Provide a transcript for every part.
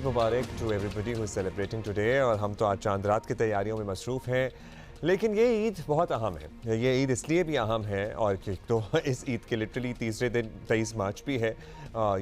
Mubarak to everybody who is celebrating today. और हम तो आज चांद रात की तैयारियों में मसरूफ़ हैं, लेकिन ये ईद बहुत अहम है। ये ईद इसलिए भी अहम है और कि तो इस ईद के लिटरली तीसरे दिन 23 मार्च भी है,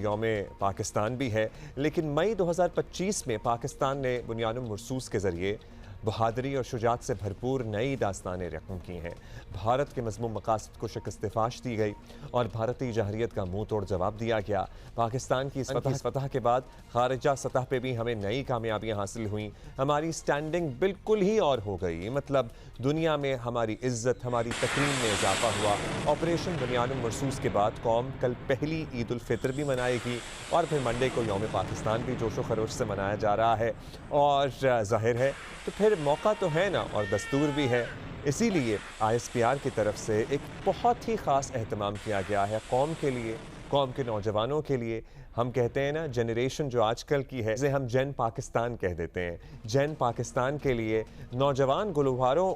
यौम पाकिस्तान भी है। लेकिन मई 2025 में पाकिस्तान ने बुनियानुल मरसूस के ज़रिए बहादरी और शुजात से भरपूर नई दास्तानें रकम की हैं। भारत के मज़मूम मकासद को शिकस्त फाश दी गई और भारतीय जहरियत का मुंह तोड़ जवाब दिया गया। पाकिस्तान की इस फतह के बाद खारिजा सतह पे भी हमें नई कामयाबियाँ हासिल हुई। हमारी स्टैंडिंग बिल्कुल ही और हो गई, मतलब दुनिया में हमारी इज्जत, हमारी तकरीम में इजाफा हुआ। ऑपरेशन बुनियानुल मरसूस के बाद कौम कल पहली ईद उल फितर भी मनाएगी और फिर मंडे को यौम पाकिस्तान भी जोशो खरोश से मनाया जा रहा है। और जाहिर है तो फिर मौका तो है ना, और दस्तूर भी है। इसीलिए ISPR की तरफ से एक बहुत ही ख़ास एहतमाम किया गया है कौम के लिए, कौम के नौजवानों के लिए। हम कहते हैं ना, जनरेशन जो आजकल की है जिसे हम जन पाकिस्तान कह देते हैं। जन पाकिस्तान के लिए नौजवान गुलवारों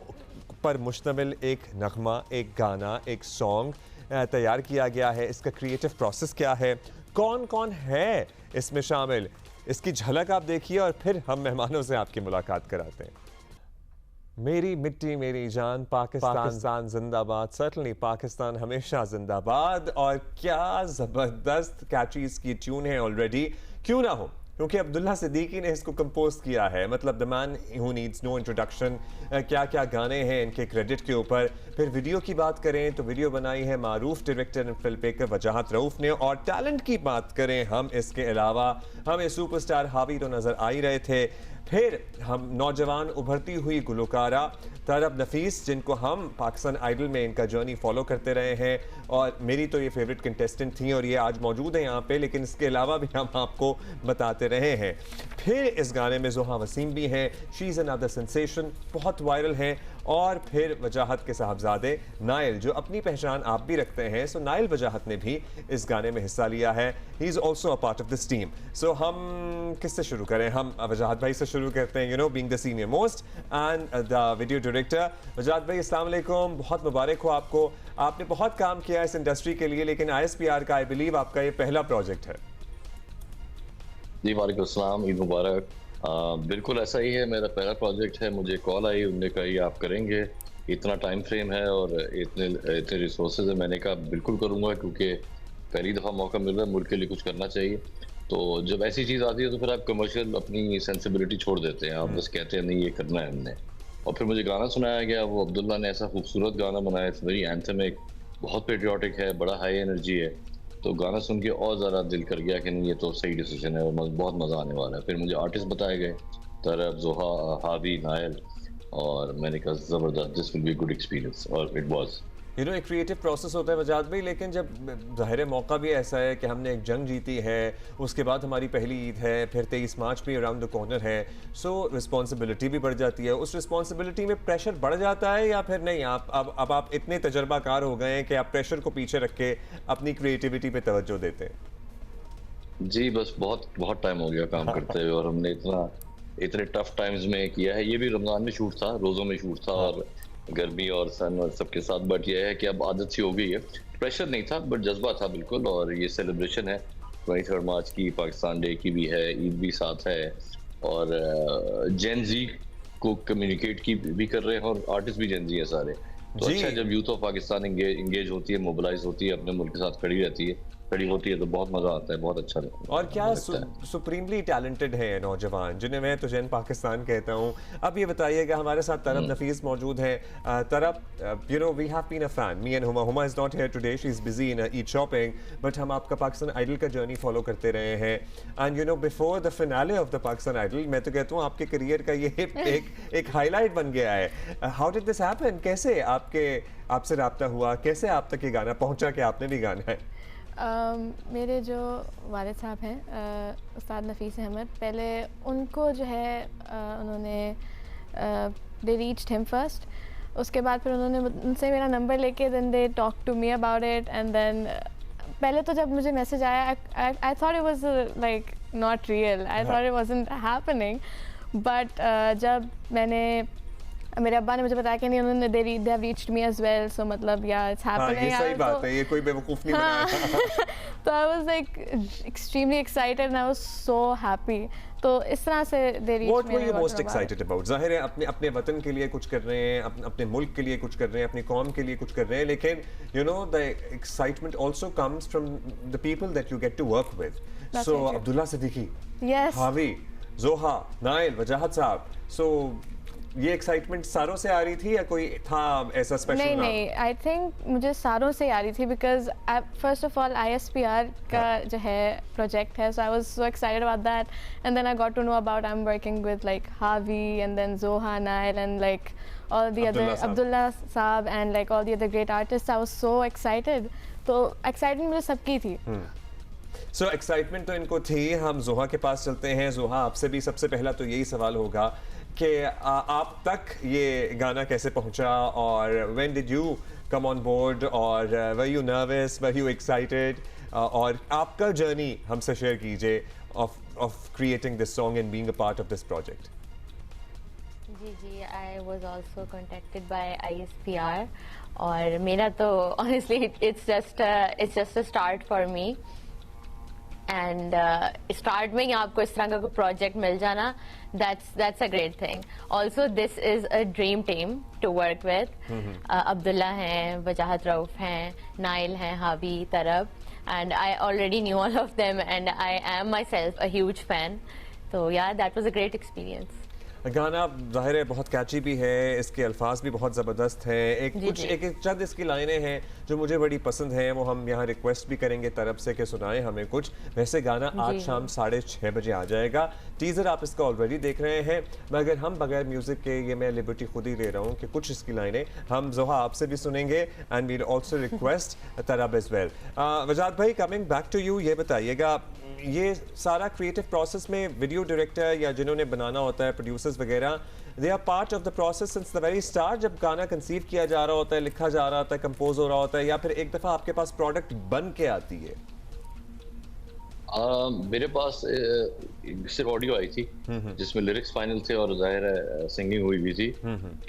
पर मुश्तमिल एक नगमा, एक गाना, एक सॉन्ग तैयार किया गया है। इसका क्रिएटिव प्रोसेस क्या है, कौन कौन है इसमें शामिल, इसकी झलक आप देखिए और फिर हम मेहमानों से आपकी मुलाकात कराते हैं। मेरी मिट्टी मेरी जान, पाकिस्तान जिंदाबाद। सर्टनली पाकिस्तान हमेशा जिंदाबाद। और क्या ज़बरदस्त कैची इसकी ट्यून है ऑलरेडी, क्यों ना हो, क्योंकि अब्दुल्ला सिद्दीकी ने इसको कंपोज किया है। मतलब the man who needs no introduction. क्या क्या गाने हैं इनके क्रेडिट के ऊपर। फिर वीडियो की बात करें तो वीडियो बनाई है मारूफ डायरेक्टर एंड फिल्म मेकर वजाहत रऊफ ने। और टैलेंट की बात करें हम, इसके अलावा हमें सुपरस्टार हावी तो नज़र आ ही रहे थे। फिर हम नौजवान उभरती हुई गुलकारा तरब नफीस, जिनको हम पाकिस्तान आइडल में इनका जर्नी फॉलो करते रहे हैं और मेरी तो ये फेवरेट कंटेस्टेंट थी और ये आज मौजूद है यहाँ पे, लेकिन इसके अलावा भी हम आपको बताते रहे हैं। फिर इस गाने में जोहा वसीम भी हैं, शी इज़ अनदर सेंसेशन, बहुत वायरल हैं। और फिर वजाहत के साहबजादे नाइल, जो अपनी पहचान आप भी रखते हैं, सो नाइल वजाहत ने भी इस गाने में हिस्सा लिया है। He is also a part of this team. So हम किससे शुरू करें? हम वजाहत भाई से शुरू करते हैं, you know, being the senior most and the video director. वजाहत भाई अस्सलाम वालेकुम, बहुत मुबारक हो आपको। आपने बहुत काम किया इस इंडस्ट्री के लिए, लेकिन ISPR का आई बिलीव आपका ये पहला प्रोजेक्ट है। जी वालेकुम अस्सलाम, ईद मुबारक। बिल्कुल ऐसा ही है, मेरा पहला प्रोजेक्ट है। मुझे कॉल आई, उन्होंने कहा ये आप करेंगे, इतना टाइम फ्रेम है और इतने रिसोर्सेज है। मैंने कहा बिल्कुल करूँगा, क्योंकि पहली दफ़ा मौका मिल रहा है, मुल्क के लिए कुछ करना चाहिए। तो जब ऐसी चीज़ आती है तो फिर आप कमर्शियल अपनी सेंसिबिलिटी छोड़ देते हैं, आप बस कहते हैं नहीं ये करना है हमने। और फिर मुझे गाना सुनाया गया, वो अब्दुल्ला ने ऐसा खूबसूरत गाना बनाया, इट्स वेरी एंथेमिक, बहुत पेट्रियाटिक है, बड़ा हाई एनर्जी है। तो गाना सुन के और ज़्यादा दिल कर गया कि नहीं ये तो सही डिसीजन है और बहुत मज़ा आने वाला है। फिर मुझे आर्टिस्ट बताए गए, तरब, जोहा, हावी, नायल, और मैंने कहा ज़बरदस्त, this will be good experience, और इट वाज। यू नो, एक क्रिएटिव प्रोसेस होता है वजाहत भाई, लेकिन जब ज़ाहिर मौका भी ऐसा है कि हमने एक जंग जीती है, उसके बाद हमारी पहली ईद है, फिर 23 मार्च भी अराउंड द कॉर्नर है, सो रिस्पॉन्सिबिलिटी भी बढ़ जाती है। उस रिस्पॉन्सिबिलिटी में प्रेशर बढ़ जाता है या फिर नहीं? अब आप इतने तजर्बाकार हो गए हैं कि आप प्रेशर को पीछे रख के अपनी क्रिएटिविटी पे तवज्जो देते हैं? जी बस बहुत बहुत टाइम हो गया काम करते हुए, और हमने इतने टफ टाइम्स में किया है। ये भी रमज़ान में शूट था, रोज़ों में शूट था, और गर्मी और सन और सबके साथ। बट ये है कि अब आदत सी हो गई है, प्रेशर नहीं था बट जज्बा था बिल्कुल। और ये सेलिब्रेशन है 23 मार्च की, पाकिस्तान डे की भी है, ईद भी साथ है, और जेन जी को कम्युनिकेट की भी कर रहे हैं, और आर्टिस्ट भी जेन जी है सारे। तो अच्छा, जब यूथ ऑफ पाकिस्तान इंगेज होती है, मोबिलाइज होती है, अपने मुल्क के साथ खड़ी होती है, तो बहुत मजा आता है, बहुत अच्छा लगता है। और क्या सुप्रीमली टैलेंटेड है नौजवान, जिन्हें मैं तो जैन पाकिस्तान कहता हूँ। अब ये बताइएगा, हमारे साथ तरब नफीस मौजूद है। Tarab, you know, we have been a fan, me and Huma is not here today, she is busy in Eid shopping, but हम आपका पाकिस्तान आइडल का जर्नी फॉलो करते रहे हैं। And you know, before the finale of the Pakistan Idol, मैं तो कहता हूँ आपके करियर का ये एक हाईलाइट बन गया है। How did this happen? कैसे आपसे रब्ता हुआ, कैसे आप तक ये गाना पहुंचा कि आपने भी गाना है? मेरे जो वालिद साहब हैं, उस्ताद नफीस अहमद, पहले उनको जो है उन्होंने दे रीच्ड हिम फर्स्ट। उसके बाद फिर उन्होंने उनसे मेरा नंबर लेके then they talk to me about it. And then पहले तो जब मुझे मैसेज आया, I thought it was like not real, I thought it wasn't happening. But जब मैंने मेरे अब्बा ने मुझे बताया कि नहीं, उन्होंने they have reached me as well, so मतलब यार इट्स हाँ, हैपनिंग। ये सही बात है, ये कोई बेवकूफ़ नहीं बनाया। तो I was like extremely excited and I was so happy. तो इस तरह से they reached me. What were you most excited about? जाहिर है अपने वतन के लिए कुछ कर रहे हैं, अपने मुल्क के लिए कुछ कर रहे हैं, अपनी कौम के लिए कुछ कर रहे हैं, लेकिन you know the excitement also comes from the people that you get to work with. That's So right. Abdullah Siddiqui, Yes. हावी, जोहा, नाइल, वजाहत साहब, so ये एक्साइटमेंट सारों से आ रही थी या कोई था ऐसा स्पेशल नहीं नाम? नहीं, आई थिंक मुझे सारों से आ रही थी, because first of all ISPR का जो है प्रोजेक्ट है, so I was so excited about that, and then I got to know about I am working with like Haavi and then Zoha, Nael and like all the other Abdullah Saab and like all the other great artists. I was so excited. तो excitement मुझे सबकी थी. सो excitement तो इनको थी। हम जोहा के पास चलते हैं। जोहा, आपसे भी सबसे पहला तो यही सवाल होगा कि आप तक ये गाना कैसे पहुंचा, और when did you come on board, और were you nervous, were you excited, और आपका जर्नी हमसे शेयर कीजिए of creating this song and being a part of this project. जी, I was also contacted by ISPR, और मेरा तो honestly it's just a start for me, and start में ही आपको इस तरह का कोई प्रोजेक्ट मिल जाना, that's a great thing. Also, this is a dream team to work with. Abdullah हैं, वजाहत रऊफ हैं, नाइल हैं, हावी, तरब, and I already knew all of them, and I am myself a huge fan. So yeah, that was a great experience. गाना ज़ाहिर है बहुत कैची भी है, इसके अल्फाज भी बहुत ज़बरदस्त हैं। एक चंद इसकी लाइनें हैं जो मुझे बड़ी पसंद हैं, वो हम यहाँ रिक्वेस्ट भी करेंगे तरफ से कि सुनाएं हमें कुछ। वैसे गाना आज शाम 6:30 बजे आ जाएगा। टीज़र आप इसका ऑलरेडी देख रहे हैं, मगर हम बगैर म्यूज़िक के, ये मैं लिबर्टी खुद ही ले रहा हूँ कि कुछ इसकी लाइनें हम जोहा आपसे भी सुनेंगे, and we'll also request Tarab as well. Wajahat भाई, कमिंग बैक टू यू, ये बताइएगा ये सारा क्रिएटिव प्रोसेस में वीडियो डायरेक्टर या जिन्होंने बनाना होता है, प्रोड्यूसर्स वगैरह, they are part of the process since the very start, जब गाना कंसीव किया जा रहा होता है, लिखा जा रहा होता है, कंपोज हो रहा होता है, या फिर एक दफ़ा आपके पास प्रोडक्ट बन के आती है? मेरे पास सिर्फ ऑडियो आई थी जिसमें लिरिक्स फाइनल थे और जाहिर है सिंगिंग हुई भी थी।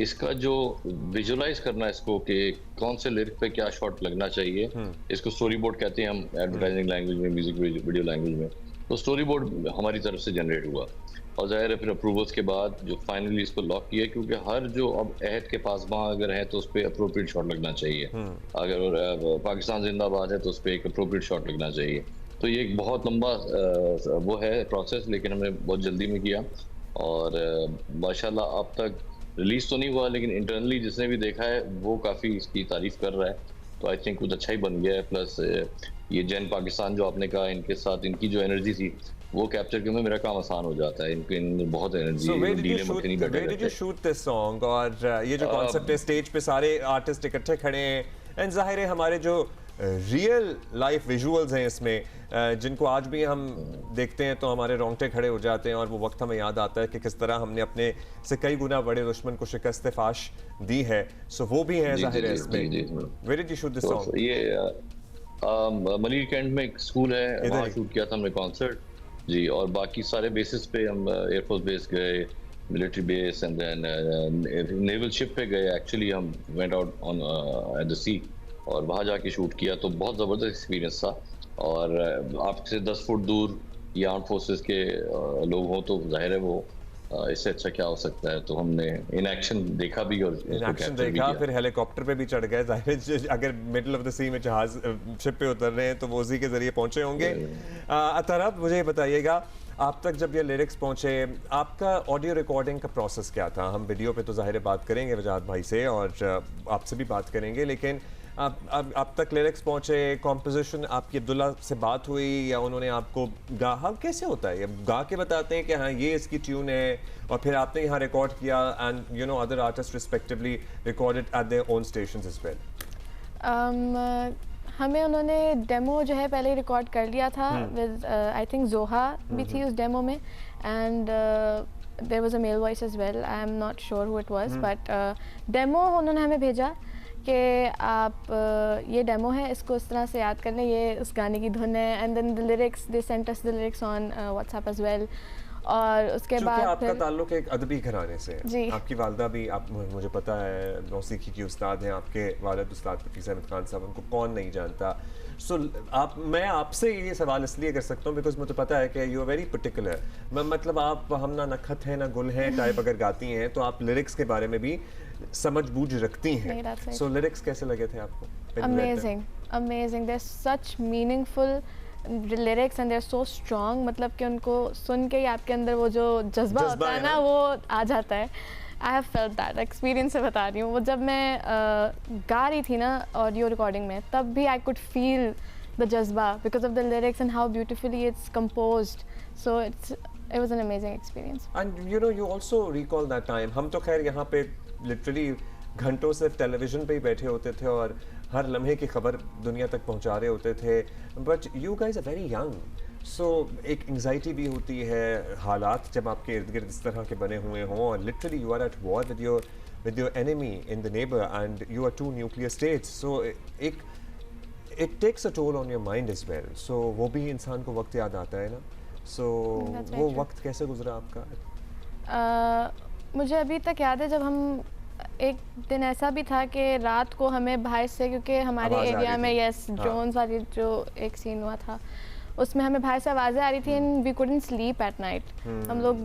इसका जो विजुलाइज करना इसको कि कौन से लिरिक पे क्या शॉट लगना चाहिए, इसको स्टोरी बोर्ड कहते हैं हम एडवर्टाइजिंग लैंग्वेज में, म्यूजिक वीडियो लैंग्वेज में। तो स्टोरी बोर्ड हमारी तरफ से जनरेट हुआ और जाहिर है फिर अप्रूवल्स के बाद जो फाइनली इसको लॉक किया, क्योंकि हर जो अब अहद के पासबां अगर है तो उस पर अप्रोप्रिएट शॉट लगना चाहिए, अगर पाकिस्तान जिंदाबाद है तो उस पर एक अप्रोप्रिएट शॉट लगना चाहिए। तो ये एक बहुत लंबा वो है प्रोसेस, लेकिन हमने बहुत जल्दी में किया और माशाल्लाह अब तक रिलीज तो नहीं हुआ, लेकिन इंटरनली जिसने भी देखा है वो काफ़ी इसकी तारीफ कर रहा है। तो आई थिंक कुछ अच्छा ही बन गया है। प्लस ये जैन पाकिस्तान जो आपने कहा, इनके साथ इनकी जो एनर्जी थी वो कैप्चर करने में मेरा काम आसान हो जाता है। इनकी बहुत एनर्जी है। Where did you shoot this song? और ये जो कॉन्सेप्ट है, स्टेज पे सारे आर्टिस्ट इकट्ठे खड़े हैं, एंड जाहिर है हमारे जो रियल लाइफ विजुअल्स हैं इसमें, जिनको आज भी हम देखते हैं तो हमारे रोंगटे खड़े हो जाते हैं, और वो वक्त हमें याद आता है कि किस तरह हमने अपने से कई गुना बड़े दुश्मन को शिकस्त फाश दी है। सो वो भी है जाहिर है इसमें। Where did you shoot this song? ये मलिर कैंट में एक स्कूल है, वहाँ शूट किया था हमने कॉन्सर्ट जी। और बाकी सारे बेसिस पे हम एयरफोर्स बेस गए, military base, and then naval ship पे गए। एक्चुअली हम went out on at the sea और वहाँ जाके शूट किया, तो बहुत ज़बरदस्त एक्सपीरियंस था। और आपसे 10 फुट दूर ये आर्म फोर्सेस के लोग हों तो जाहिर है वो इससे अच्छा क्या हो सकता है। तो हमने इन एक्शन देखा भी और इन एक्शन देखा, फिर हेलीकॉप्टर पे भी चढ़ गए। जाहिर अगर मिडिल ऑफ द सी में जहाज शिप पे उतर रहे हैं तो वो उसी के जरिए पहुंचे होंगे। तरफ मुझे ये बताइएगा, आप तक जब ये लिरिक्स पहुंचे, आपका ऑडियो रिकॉर्डिंग का प्रोसेस क्या था? हम वीडियो पे तो जाहिर बात करेंगे वजाहत भाई से और आपसे भी बात करेंगे, लेकिन अब तक लिरिक्स पहुंचे, कॉम्पोजिशन आपकी अब्दुल्ला से बात हुई या उन्होंने आपको गा, कैसे होता है? ये गा के बताते हैं कि हाँ ये इसकी ट्यून है, और फिर आपने यहाँ रिकॉर्ड किया, and you know other artist respectively recorded at their own stations as well. हमें उन्होंने डेमो जो है पहले ही रिकॉर्ड कर लिया था विद आई थिंक जोहा भी थी उस डेमो में, and there was a male voice as well. I am not sure who it was, but demo उन्होंने हमें भेजा कि आप ये डेमो है, इसको इस तरह से याद कर लें, ये उस गाने की धुन है, and then the lyrics, they sent us the lyrics on WhatsApp as well. और उसके चूंकि बाद आपका फिर ताल्लुक एक अदबी घराने से है, जी। आपकी वालदा भी, आप मुझे पता है मौसीकी की उस्ताद हैं, आपके वालिद उस्ताद हफीज़ अहमद खान साहब, उनको कौन नहीं जानता। सो मैं आपसे ये सवाल इसलिए कर सकता हूँ बिकॉज मुझे पता है कि यू आर वेरी पर्टिकुलर। मतलब आप हम ना नखत है ना गुल है टाइप अगर गाती हैं तो आप लिरिक्स के बारे में भी समझ बूझ रखती नहीं, हैं। that's right. सो लिरिक्स कैसे लगे थे आपको? Amazing, they're such meaningful lyrics and they're so strong, मतलब कि उनको सुन के ही आपके अंदर वो जो जज्बा होता है ना वो आ जाता है। I have felt that, experience से बता रही हूँ। वो जब मैं गा रही थी ना ऑडियो रिकॉर्डिंग में, तब भी आई कुड फील द जज्बा because of the lyrics and how beautifully it's composed. So it was an amazing experience. And you also recall that time. हम तो खैर यहाँ पे लिटरली घंटों सिर्फ टेलीविजन पे ही बैठे होते थे और हर लम्हे की खबर दुनिया तक पहुँचा रहे होते थे। But you guys are very young, so एक एंग्जाइटी भी होती है, हालात जब आपके इर्द गिर्द इस तरह के बने हुए हों और literally you are at war with your enemy in the neighbour and you are 2 nuclear states. So एक it takes a toll on your mind as well. So वो भी इंसान को वक्त याद आता है ना। सो वो वक्त कैसे गुजरा आपका? मुझे अभी तक याद है जब हम एक दिन ऐसा भी था कि रात को हमें बाहर से, क्योंकि हमारे एरिया में यस ड्रोन्स वाली जो एक सीन हुआ था उसमें हमें बाहर से आवाज़ें आ रही थी and we couldn't sleep at night. हम लोग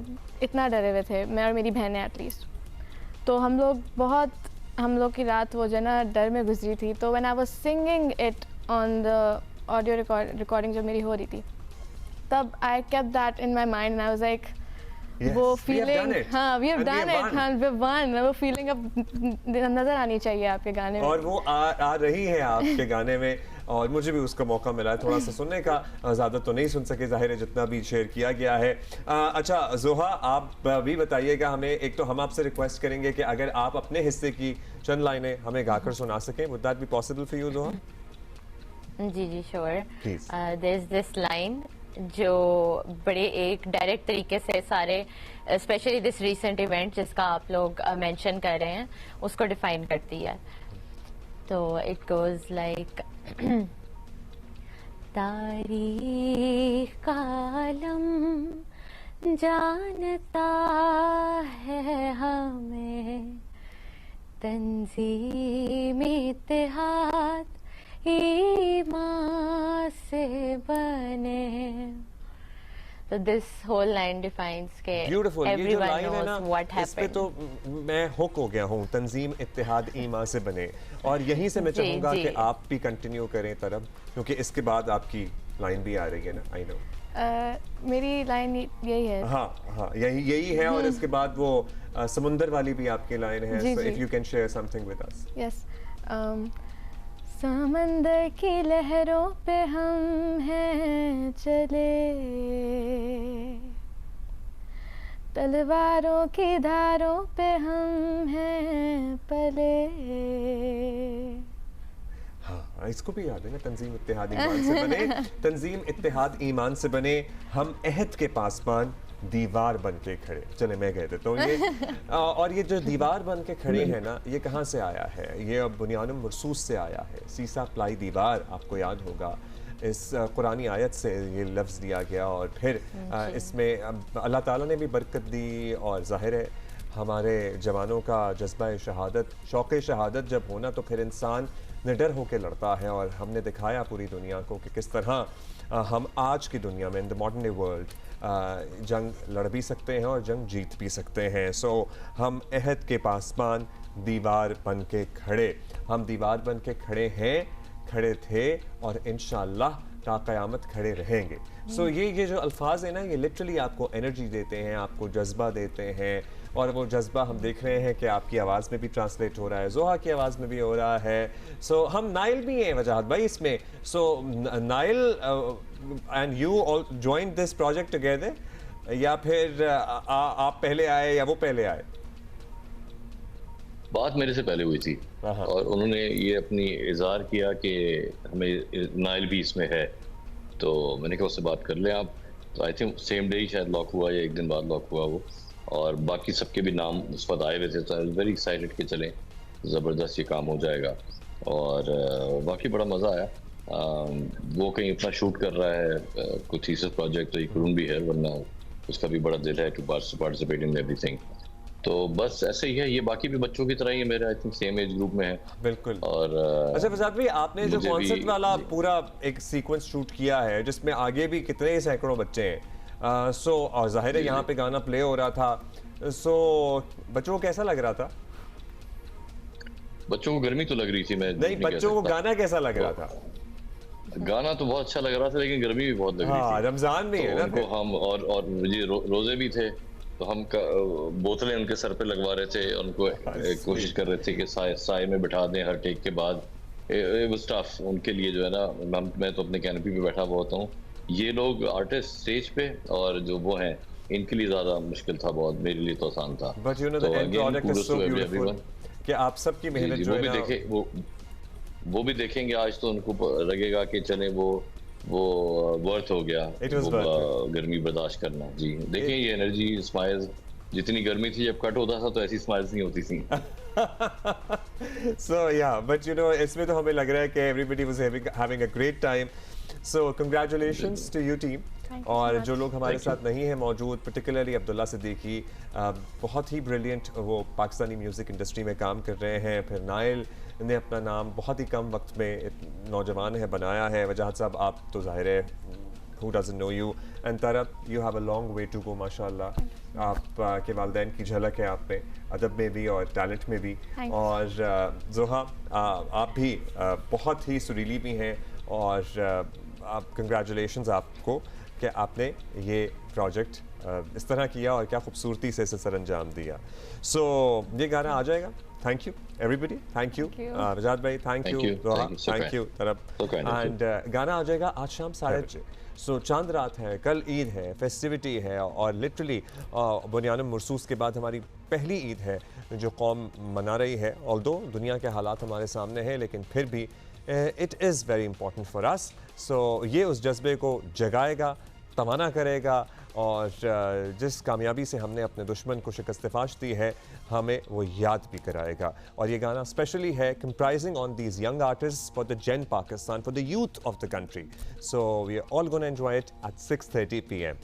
इतना डरे हुए थे, मैं और मेरी बहनें एटलीस्ट। तो हम लोग की रात वो जो ना डर में गुजरी थी। तो when I was singing it on the audio recording जो मेरी हो रही थी, तब I kept that in my mind and I was like वो फीलिंग, हाँ वी हैव डन इट, हाँ वी वन, वो फीलिंग अब नजर आनी चाहिए आपके गाने में। और वो आ रही है आपके गाने में और मुझे भी उसका मौका मिला है थोड़ा सा सुनने का। ज़्यादा तो नहीं सुन सके जाहिर है जितना भी शेयर किया गया है। अच्छा जोहा, आप भी बताइएगा हमें। एक तो हम आपसे रिक्वेस्ट करेंगे कि अगर आप अपने हिस्से की चंद लाइनें हमें गाकर सुना सकें, would that be possible for you Zoha? जी sure. Please. There is this line जो बड़े एक डायरेक्ट तरीके से सारे स्पेशली दिस रीसेंट इवेंट जिसका आप लोग मेंशन कर रहे हैं उसको डिफाइन करती है। तो इट गोज लाइक तारीख कालम जानता है हमें, तंजीम इत्तेहाद ईमान से बने। So this whole line defines के Beautiful. ये जो लाइन है ना, what इस पे happened. तो मैं हुक हो गया हूँ, तंजीम इत्तेहाद ईमान से बने। और यहीं से मैं जी, चाहूँगा जी। कि आप भी कंटिन्यू करें तरफ, क्योंकि इसके बाद आपकी लाइन भी आ रही है ना। आई नो मेरी लाइन यही है। हाँ यही है और इसके बाद वो समुंदर वाली भी आपकी लाइन है। जी, सो जी। If you can share something with us. Yes, समंदर की लहरों पे हम हैं चले, तलवारों की धारों पे हम हैं पले। हाँ, इसको भी याद है ना, तंजीम इत्तेहाद ईमान से बने, तंजीम इत्तेहाद ईमान से बने, हम अहद के पासबान दीवार बन के खड़े। चले मैं कह देता हूँ ये और ये जो दीवार बन के खड़े हैं ना, ये कहाँ से आया है? ये अब बुनियानुम मरसूस से आया है। सीसा प्लाई दीवार, आपको याद होगा इस कुरानी आयत से ये लफ्ज़ दिया गया। और फिर इसमें अल्लाह ताला ने भी बरकत दी और ज़ाहिर है हमारे जवानों का जज्बा शहादत, शौक़ शहादत जब होना तो फिर इंसान निडर होकर लड़ता है। और हमने दिखाया पूरी दुनिया को कि किस तरह हम आज की दुनिया में in the modern day world जंग लड़ भी सकते हैं और जंग जीत भी सकते हैं। सो हम अहद के पासबान दीवार बन के खड़े, हम दीवार बन के खड़े हैं, खड़े थे और इंशाअल्लाह ता क़यामत खड़े रहेंगे। सो ये जो अल्फाज है ना, ये लिटरली आपको एनर्जी देते हैं, आपको जज्बा देते हैं। और वो जज्बा हम देख रहे हैं कि आपकी आवाज़ में भी ट्रांसलेट हो रहा है, जोहा की आवाज़ में भी हो रहा है। सो हम नाइल भी हैं वजाहत भाई इसमें। So Nael and you all join this project together, या फिर आप पहले आए या वो पहले आए? बात मेरे से पहले हुई थी और उन्होंने ये अपनी इजहार किया कि हमें नाइल भी इसमें है, तो मैंने कहा उससे बात कर लें आप। तो आई थिंक सेम डे ही शायद लॉक हुआ या एक दिन बाद लॉक हुआ वो, और बाकी सबके भी नाम उस वक्त आए हुए थे। तो आई वाज वेरी एक्साइटेड कि चलें ज़बरदस्त ये काम हो जाएगा। और बाकी बड़ा मज़ा आया। वो कहीं अपना शूट कर रहा है कोई थीसिस प्रोजेक्ट, तो ही कुडंट बी हियर, वरना उसका भी बड़ा दिल है टू पार्टिसिपेट इन एवरीथिंग। तो बस ऐसे ही है, ये बाकी भी बच्चों की तरह ही है, मेरे I think same age group में है। बिल्कुल। और अच्छा फजाद भाई, आपने जो मुझे भी कॉन्सर्ट वाला जी। पूरा एक सीक्वेंस शूट किया है जिसमें आगे भी कितने सैकड़ों बच्चे हैं, सो और जाहिर है जी, यहाँ जी। पे गाना प्ले हो रहा था, सो बच्चों को कैसा लग रहा था? बच्चों को गर्मी तो लग रही थी, मैं झूठ नहीं, नहीं कह बच्चों को सकता। गाना कैसा लग रहा था? गाना तो बहुत अच्छा लग रहा था, लेकिन गर्मी भी बहुत लग रही हाँ, थी। रमजान में तो है ना उनको फिर। हम और ये रोजे भी थे, तो हम बोतलें उनके सर पे लगवा रहे थे, उनको कोशिश कर रहे थे कि साए में बिठा दें हर टेक के बाद। वो स्टाफ उनके लिए जो है ना, मैं तो अपने कैनपी पे बैठा हुआ होता हूँ, ये लोग आर्टिस्ट स्टेज पे और जो वो हैं, इनके लिए ज्यादा मुश्किल था, बहुत मेरे लिए तो आसान था। बट यू नो तो the end again product is kudos so to beautiful everyone. कि आप सबकी जी मेहनत जी, जो वो है भी ना। देखे, वो भी देखेंगे आज, तो उनको लगेगा कि चले वो वर्थ हो गया It was वो worth गर्मी बर्दाश्त करना। जी देखिए, ये एनर्जी स्माइल्स, जितनी गर्मी थी जब कट होता था तो ऐसी स्माइल्स नहीं होती थी। So yeah, but you know, इसमें तो हमें लग रहा है कि everybody was having a great time. So congratulations to you team. Thank you so और much. जो लोग हमारे Thank you. साथ नहीं हैं मौजूद, particularly अब्दुल्ला सिद्दीकी, बहुत ही ब्रिलियंट वो पाकिस्तानी म्यूज़िक इंडस्ट्री में काम कर रहे हैं। फिर नाइल ने अपना नाम बहुत ही कम वक्त में नौजवान है बनाया है। वजाहत साहब, आप तो ज़ाहिर है who doesn't know you, and Tarab, you have a long way to go माशाल्लाह। आप के वालिदैन की झलक है आप में, अदब में भी और टैलेंट में भी। Thanks. और जोहा, आप भी बहुत ही सुरीली भी हैं, और आप कंग्रेचुलेशंस आपको कि आपने ये प्रोजेक्ट इस तरह किया और क्या खूबसूरती से इसे सरअंजाम दिया। सो ये गाना आ जाएगा। Thank you everybody, thank you Thank you. Wajad भाई, thank Thank you you, Zoha, thank you, so thank kind. You Tarab. So kind of you. And गाना आ जाएगा आज शाम 6:30। सो चांद रात है, कल ईद है, फेस्टिविटी है, और लिटरली बुनियानुम मुरसूस के बाद हमारी पहली ईद है जो कौम मना रही है। ऑल्दो दुनिया के हालात हमारे सामने हैं, लेकिन फिर भी it is very important for us. So ये उस जज्बे को जगाएगा, तवाना करेगा, और जिस कामयाबी से हमने अपने दुश्मन को शिकस्त-ए-फाश दी है, हमें वो याद भी कराएगा। और ये गाना स्पेशली है comprising on these young artist for the gen Pakistan, for the youth of the country. So we are all gonna enjoy it at 6:30 PM.